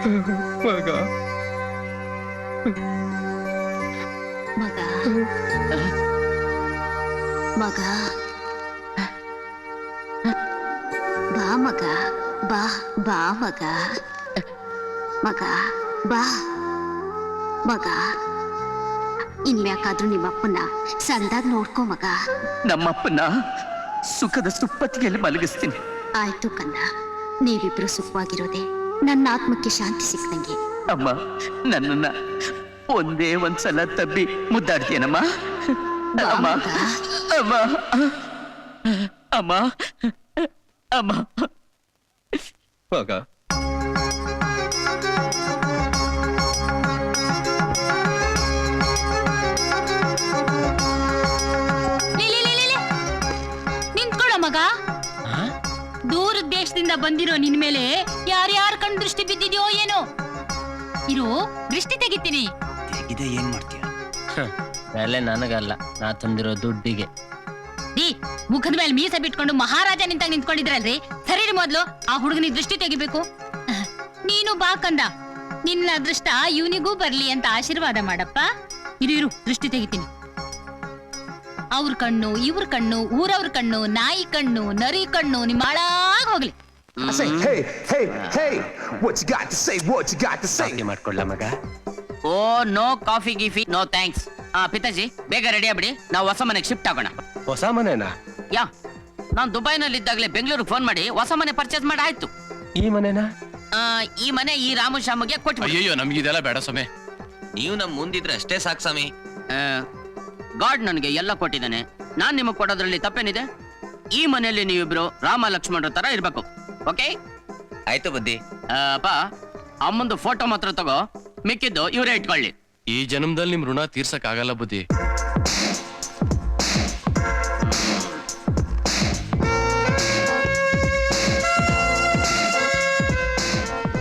ಮಗ ಮಗ ಮಗ ಬಾ ಮಗ ಬಾ ಬಾ ಮಗ ಮಗ ಬಾ ಮಗ ಇನ್ಮ್ಯಾಕಾದ್ರೂ ನಿಮ್ಮಪ್ಪನ ಸಂದಾಗ ನೋಡ್ಕೋ ಮಗ. ನಮ್ಮಪ್ಪನ ಸುಖದ ಸುಪ್ಪತ್ತಿಗೆಲ್ಲ ಮಲಗಿಸ್ತೀನಿ. ಆಯ್ತು ಕಂದ, ನೀವಿಬ್ರು ಸುಖವಾಗಿರೋದೆ ನನ್ನ ಆತ್ಮಕ್ಕೆ ಶಾಂತಿ ಸಿಕ್ಕಂಗೆ. ಅಮ್ಮ, ನನ್ನನ್ನ ಒಂದೇ ಒಂದ್ಸಲ ತಬ್ಬಿ ಮುದ್ದಾಡ್ತೀನಮ್ಮ. ಅಮ್ಮ ಅಮ್ಮ ಅಮ್ಮ ಅಮ್ಮ ಮಗ ನಿಂತ್ಕೊಳ್ಳೋ ಮಗ. ದೂರದ ದೇಶದಿಂದ ಬಂದಿರೋ ನಿನ್ ಮೇಲೆ ಯಾರ್ಯಾರ ಕಣ್ ದೃಷ್ಟಿ ಬಿದ್ದಿದ್ಯೋ ಏನೋ. ಇರೋ ದೃಷ್ಟಿ ತೆಗಿತೀನಿ. ತೆಗಿದೆ ಏನ್ ಮಾಡ್ತೀಯ? ಮೇಲೆ ನನಗಲ್ಲ, ನಾ ತಂದಿರೋ ದುಡ್ಡಿಗೆ. ಮುಖದ ಮೇಲೆ ಮೀಸ ಬಿಟ್ಕೊಂಡು ಮಹಾರಾಜ ನಿಂತಾಗ ನಿಂತ್ಕೊಂಡಿದ್ರಲ್ರಿ. ಸರಿ ಮೊದ್ಲು ಆ ಹುಡುಗನಿಗೆ ದೃಷ್ಟಿ ತೆಗಿಬೇಕು. ನೀನು ಬಾ ಕಂದ, ನಿನ್ನ ಅದೃಷ್ಟ ಇವನಿಗೂ ಬರ್ಲಿ ಅಂತ ಆಶೀರ್ವಾದ ಮಾಡಪ್ಪ. ಇರು ದೃಷ್ಟಿ ತೆಗಿತೀನಿ. ಅವ್ರ ಕಣ್ಣು ಇವ್ರ ಕಣ್ಣು ಊರವ್ರ ಕಣ್ಣು ನಾಯಿ ಕಣ್ಣು ನರಿ ಕಣ್ಣು ನಿಮ್ಮ ಹಾಳಾಗ್ ಹೋಗ್ಲಿ. ಮಾಡ್ಕೊಳ್ಳ ಮಗ. ಓ ನೋ ಕಾಫಿ ಗೀಫಿ ನೋ ಥ್ಯಾಂಕ್ಸ್. ಪಿತಾಜಿ ಬೇಗ ರೆಡಿ ಆಗ್ಬಿಡಿ, ನಾವು ಹೊಸ ಮನೆಗೆ ಶಿಫ್ಟ್ ಆಗೋಣ. ಹೊಸ ಮನೆನಾ? ಯಾ, ನಾನ್ ದುಬೈನಲ್ಲಿ ಇದ್ದಾಗಲೇ ಬೆಂಗಳೂರಿಗೆ ಫೋನ್ ಮಾಡಿ ಹೊಸ ಮನೆ ಪರ್ಚೇಸ್ ಮಾಡಿ ಆಯ್ತು. ಈ ಮನೆನಾ? ಈ ಮನೆ ಈ ರಾಮು ಶ್ಯಾಮಗೆ ಕೊಟ್ಟು. ಅಯ್ಯೋ, ನಮ್ಗಿದೆಲ್ಲ ಬೇಡ ಸ್ವಾಮಿ. ನೀವು ನಮ್ ಮುಂದಿದ್ರೆ ಅಷ್ಟೇ ಸಾಕು ಸ್ವಾಮಿ. ಗಾಡ್ ನನಗೆ ಎಲ್ಲ ಕೊಟ್ಟಿದ್ದಾನೆ, ನಾನ್ ನಿಮಗ್ ಕೊಡೋದ್ರಲ್ಲಿ ತಪ್ಪೇನಿದೆ? ಈ ಮನೆಯಲ್ಲಿ ನೀವಿಬ್ರು ರಾಮ ಲಕ್ಷ್ಮಣರ ತರ ಇರ್ಬೇಕು. ಓಕೆ? ಆಯ್ತು ಬುದ್ಧಿ. ಅಪ್ಪ, ಅಮ್ಮಂದು ಫೋಟೋ ಮಾತ್ರ ತಗೋ, ಮಿಕ್ಕಿದ್ದು ಇವರೇ ಇಟ್ಕೊಳ್ಳಿ. ಈ ಜನ್ಮದಲ್ಲಿ ನಿಮ್ ಋಣ ತೀರ್ಸಕ್ ಆಗಲ್ಲ ಬುದ್ಧಿ.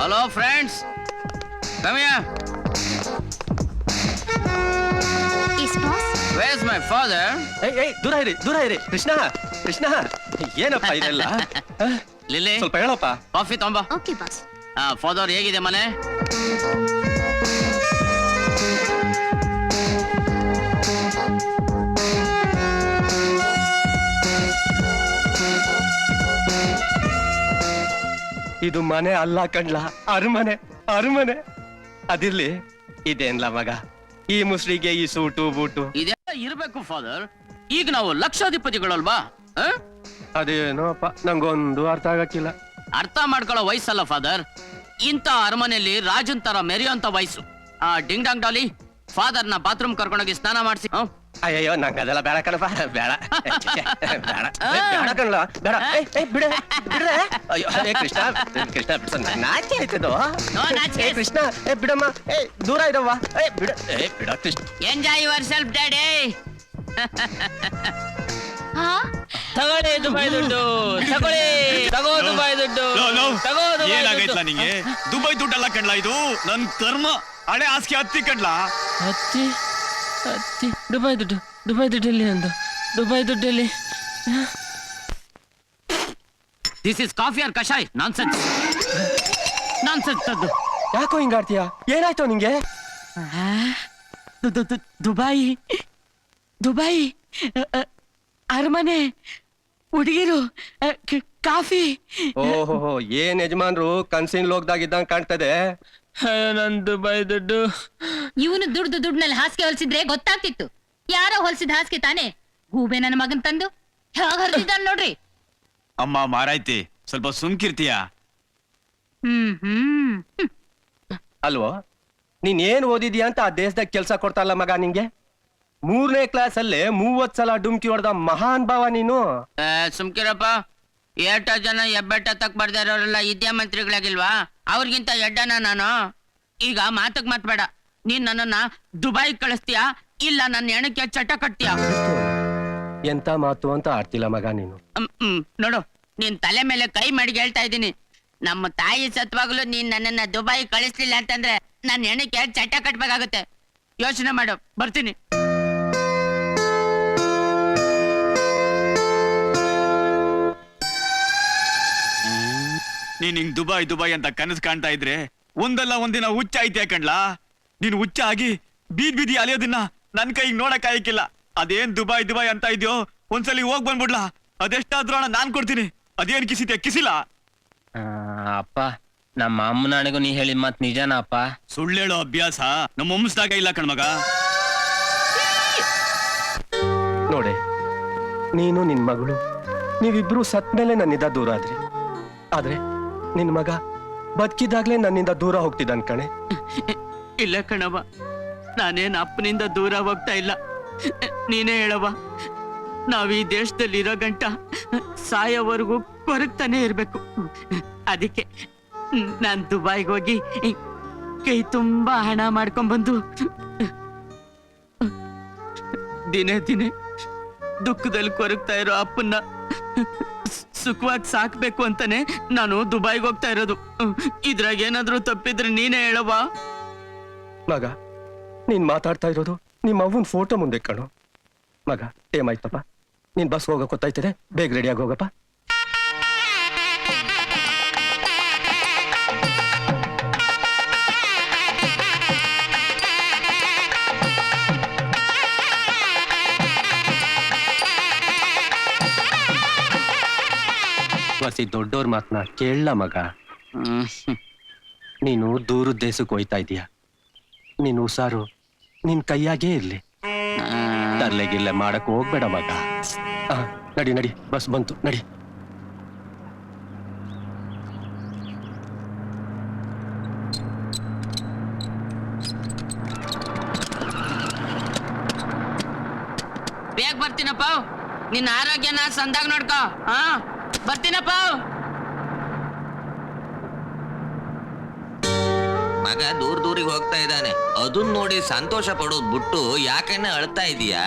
Hello friends, come here. Where's my father? ದೂರ ಇರಿ ಕೃಷ್ಣ. ಏನಪ್ಪ ಇದೆಲ್ಲ? ಲಿಲ್ಲಿ, ಸ್ವಲ್ಪ ಹೇಳಪ್ಪ. ಕಾಫಿ ತಗೊಂಬ. Okay boss. ಫಾದರ್ ಹೇಗಿದೆ ಮನೆ? ಇದು ಮನೆ ಅಲ್ಲ ಕಣ್ಲ, ಅರಮನೆ. ಅದಿರ್ಲಿ, ಇದೇನ್ಲ ಮಗ ಈ ಮುಸ್ಲಿಗೆ ಈ ಸೂಟು ಬೂಟು ಇದೆಲ್ಲ ಇರ್ಬೇಕು ಫಾದರ್. ಈಗ ನಾವು ಲಕ್ಷಾಧಿಪತಿಗಳಲ್ವಾ? ಅದೇನೋ ಅಪ್ಪ, ನಂಗೊಂದು ಅರ್ಥ ಆಗಕ್ಕಿಲ್ಲ. ಅರ್ಥ ಮಾಡ್ಕೊಳ್ಳೋ ವಯಸ್ಸಲ್ಲ ಫಾದರ್. ಇಂಥ ಅರಮನೆಯಲ್ಲಿ ರಾಜನ್ ತರ ಮೆರೆಯುವಂತ ವಯಸ್ಸು. ಡಿಂಗ್ ಡಾಂಗ್ ಡಾಲಿ, ಫಾದರ್ ನ ಬಾತ್ರೂಮ್ ಕರ್ಕೊಂಡೋಗಿ ಸ್ನಾನ ಮಾಡಿಸಿ. ಅಯ್ಯೋ, ನಂಗೆ ಅದೆಲ್ಲ ಬೇಡ ಕಣಪ್ಪ, ಬೇಡ ಕಣ್ಲ, ಬೇಡ. ಬಿಡ್ರೆ. ಅಯ್ಯೋ ಕೃಷ್ಣ ನಾಚೆ ಆಯ್ತದು. ಕೃಷ್ಣ ಬಿಡಮ್ಮ, ದೂರ ಇರವ್ವ. ಬಿಡ Krishna. Enjoy your self daddy. ತಗೊಳ್ಳಿ ದುಬೈ ದುಡ್ಡು, ತಗೋ ದುಬೈ ದುಡ್ಡು. ಏನಾಗೈತ್ಲ ನಿಂಗೆ? ದುಬೈ ದುಡ್ಡಲ್ಲ ಕಣ್ಲ, ಇದು ನನ್ ಕರ್ಮ. ಹಳೆ ಹಾಸಿಗೆ ಹತ್ತಿ ಕಣ್ಲ. ಹತ್ತಿ ದುಬೈ ದುಡ್ಡಲ್ಲಿ ಅಂದು ದುಬೈ ದುಡ್ಡಲ್ಲಿ. ದಿಸ್ ಇಸ್ ಕಾಫಿ ಆರ್ ಕಷಾಯ್? ನಾನ್ಸೆನ್ಸ್ ತದ್ದು. ಯಾಕೋ ಹಿಂಗಾಡ್ತೀಯ? ಏನಾಯ್ತು ನಿಂಗೆ? ದುಬೈ ಅರಮನೆ, ಹುಡುಗಿರು, ಕಾಫಿ. ಓಹೋ, ಏನ್ ಯಜಮಾನ್ರು ಕನ್ಸಿನ ಲೋಕದಾಗಿದ್ದಂಗ್ ಕಾಣ್ತದೆ. ನನ್ ದುಬೈ ದುಡ್ಡು. ಇವನು ದುಡ್ನಲ್ಲಿ ಹಾಸಿಗೆ ಹೊಲಿಸಿದ್ರೆ ಗೊತ್ತಾಗ್ತಿತ್ತು. ಯಾರೋ ಹೊಲಿಸಿದ ಹಾಸಿಗೆ ತಾನೆ. ಗೂಬೆ ನನ್ನ ಮಗನ್ ತಂದು ಹೇಗೆ ಹರಿದಿದ್ದಾನೆ ನೋಡ್ರಿ. ಅಮ್ಮ ಮಾರಾಯ್ತಿ, ಸ್ವಲ್ಪ ಸುಮ್ಕಿರ್ತೀಯ? ಅಲ್ವೋ, ನೀನ್ ಏನ್ ಓದಿದ್ಯಾ ಅಂತ ಆ ದೇಶದಾಗ ಕೆಲ್ಸ ಕೊಡ್ತಾರಲ್ಲ ಮಗ ನಿಂಗೆ. 3ನೇ ಕ್ಲಾಸ್ ಅಲ್ಲೇ 30 ಸಲ ಡುಮ್ಕಿ ಹೊಡೆದ ಮಹಾನ್ ಭಾವ ನೀನು. ಸುಮ್ಕಿರಪ್ಪ. ಎಷ್ಟೋ ಜನ ಹೆಬ್ಬೆಟ್ಟ ತಕ್ ಬರ್ದಿರೋರೆಲ್ಲ ವಿದ್ಯಾಮಂತ್ರಿಗಳಾಗಿಲ್ವಾ? ಅವ್ರಿಗಿಂತ ಎಡ್ಡನ ನಾನು. ಈಗ ಮಾತಕ್ ಮಾತ್ಬೇಡ. ನೀನ್ ನನ್ನನ್ನ ದುಬೈ ಕಳಿಸ್ತೀಯಾ ಇಲ್ಲ ನನ್ನ ಹೆಣಕ್ಕೆ ಚಟ ಕಟ್ತೀಯಾ? ಎಂತ ಮಾತು ಅಂತ ಆಡ್ತಿಲ್ಲ ಮಗ ನೀನು. ನೋಡು, ನೀನ್ ತಲೆ ಮೇಲೆ ಕೈ ಮಾಡಿ ಹೇಳ್ತಾ ಇದ್ದೀನಿ. ನಮ್ಮ ತಾಯಿ ಸತ್ವಾಗ್ಲೂ ನೀನ್ ನನ್ನನ್ನ ದುಬೈ ಕಳಿಸ್ಲಿಲ್ಲ ಅಂತಂದ್ರೆ ನನ್ನ ಹೆಣಕ್ಕೆ ಚಟ ಕಟ್ಬೇಕಾಗುತ್ತೆ. ಯೋಚನೆ ಮಾಡು, ಬರ್ತೀನಿ. ನೀನ್ ಹಿಂಗ್ ದುಬೈ ಅಂತ ಕನಸು ಕಾಣ್ತಾ ಇದ್ರೆ ಒಂದಲ್ಲ ಒಂದಿನ ಹುಚ್ಚ ಐತೆ ಕಣ್ಲಾ. ನೀನ್ ಹುಚ್ಚ ಆಗಿ ಬೀದಿ ಅಲಿಯೋದನ್ನ ನನ್ ಕೈಗೆ ನೋಡಕ್ ಆಯ್ಕಿಲ್ಲ. ಅದೇನ್ ದುಬಾಯ್ ಅಂತ ಇದೆಯೋ ಒಂದ್ಸಲಿ ಹೋಗ್ ಬಂದ್ಬಿಡ್ಲಾ. ಅದೆಷ್ಟಾದ್ರೂ ಹಣ ನಾನ್ ಕೊಡ್ತೀನಿ. ಅದೇನ್ ಕಿಸಿತೆ ಕಿಸಿಲ್ಲ. ಅಪ್ಪ ನಮ್ಮ ಅಮ್ಮನಾಣೆಗೂ ನೀ ಹೇಳಿದ ಮಾತ್ ನಿಜನಾ ಅಪ್ಪ? ಸುಳ್ಳೇಳೋ ಅಭ್ಯಾಸ ನಮ್ಮ ವಂಶದಾಗ ಇಲ್ಲ ಕಣ್ಮಗ. ನೋಡೆ, ನೀನು ನಿನ್ ಮಗಳು ನೀವಿಬ್ರು ಸತ್ಮೇಲೆ ನನ್ನಿಂದ ದೂರ ಆದ್ರಿ. ಆದ್ರೆ ನಿನ್ ಮಗ ಬದುಕಿದಾಗ್ಲೇ ನನ್ನಿಂದ ದೂರ ಹೋಗ್ತಿದ್ದಾನ್ ಕಣೆ. ಇಲ್ಲ ಕಣವ, ನಾನೇನ್ ಅಪ್ಪನಿಂದ ದೂರ ಹೋಗ್ತಾ ಇಲ್ಲ. ನೀನೇ ಹೇಳವ, ನಾವ್ ಈ ದೇಶದಲ್ಲಿ ಇರೋ ಗಂಟ ಸಾಯೋವರೆಗೂ ಕೊರಗ್ತಾನೆ ಇರ್ಬೇಕು. ಅದಕ್ಕೆ ನಾನ್ ದುಬೈಗೆ ಹೋಗಿ ಕೈ ತುಂಬಾ ಹಣ ಮಾಡ್ಕೊಂಡ್ಬಂದು ದಿನೇ ದಿನೇ ದುಃಖದಲ್ಲಿ ಕೊರಗ್ತಾ ಇರೋ ಅಪ್ಪನ್ನ ಸುಖವಾಗಿ ಸಾಕ್ಬೇಕು ಅಂತಾನೆ ನಾನು ದುಬೈಗೆ ಹೋಗ್ತಾ ಇರೋದು. ಇದ್ರಾಗ ಏನಾದ್ರೂ ತಪ್ಪಿದ್ರೆ ನೀನೇ ಹೇಳವ. ಮಗ, ನೀನ್ ಮಾತಾಡ್ತಾ ಇರೋದು ನಿಮ್ಮ ಅವ್ವನ್ ಫೋಟೋ ಮುಂದೆ ಕಣು. ಮಗ, ಏಮಾಯ್ತಪ್ಪ? ನೀನ್ ಬಸ್ ಹೋಗಕ್ ಗೊತ್ತಾಯ್ತದೆ, ಬೇಗ ರೆಡಿಯಾಗಿ ಹೋಗಪ್ಪ. ಬಸಿ ದೊಡ್ಡೋರ್ ಮಾತನ್ನ ಕೇಳಲ್ಲ ಮಗ. ನೀನು ದೂರದ ದೇಶಕ್ಕೆ ಹೋಯ್ತಾ ಇದೀಯ. ನೀನು ಹುಷಾರು ನಿನ್ ಕೈಯಾಗೇ ಇರ್ಲಿ. ತರ್ಲೆಗಿಲ್ಲೆ ಮಾಡಕ್ ಹೋಗ್ಬೇಡ ಮಗ. ನಡಿ ನಡಿ, ಬಸ್ ಬಂತು, ನಡಿ. ಬೇಗ ಬರ್ತೀನಪ್ಪ. ನಿನ್ನ ಆರೋಗ್ಯನ ಸಂದಾಗ ನೋಡ್ಕೋ. ಬರ್ತೀನಪ್ಪ. ಮಗ ದೂರಿಗೆ ಹೋಗ್ತಾ ಇದ್ದಾನೆ. ಅದನ್ ನೋಡಿ ಸಂತೋಷ ಪಡೋದ್ ಬಿಟ್ಟು ಯಾಕನ್ನ ಅಳ್ತಾ ಇದೀಯಾ?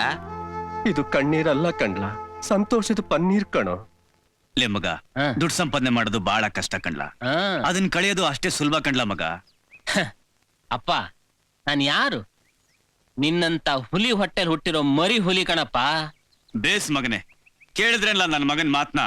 ಇದು ಕಣ್ಣೀರಲ್ಲ ಕಣ್ಲ, ಸಂತೋಷದ ಪನ್ನೀರ್ ಕಣೋ. ಲೇ ಮಗ, ದುಡ್ಡು ಸಂಪಾದನೆ ಮಾಡೋದು ಬಹಳ ಕಷ್ಟ ಕಣ್ಲಾ. ಅದನ್ನ ಕಳೆಯೋದು ಅಷ್ಟೇ ಸುಲಭ ಕಣ್ಲಾ ಮಗ. ಅಪ್ಪ, ನಾನ್ ಯಾರು? ನಿನ್ನಂತ ಹುಲಿ ಹೊಟ್ಟೆಲ್ ಹುಟ್ಟಿರೋ ಮರಿ ಹುಲಿ ಕಣಪ್ಪ. ಬೇಸ್ ಮಗನೆ, ಕೇಳಿದ್ರಲ್ಲ ನನ್ನ ಮಗನ್ ಮಾತ್ನ.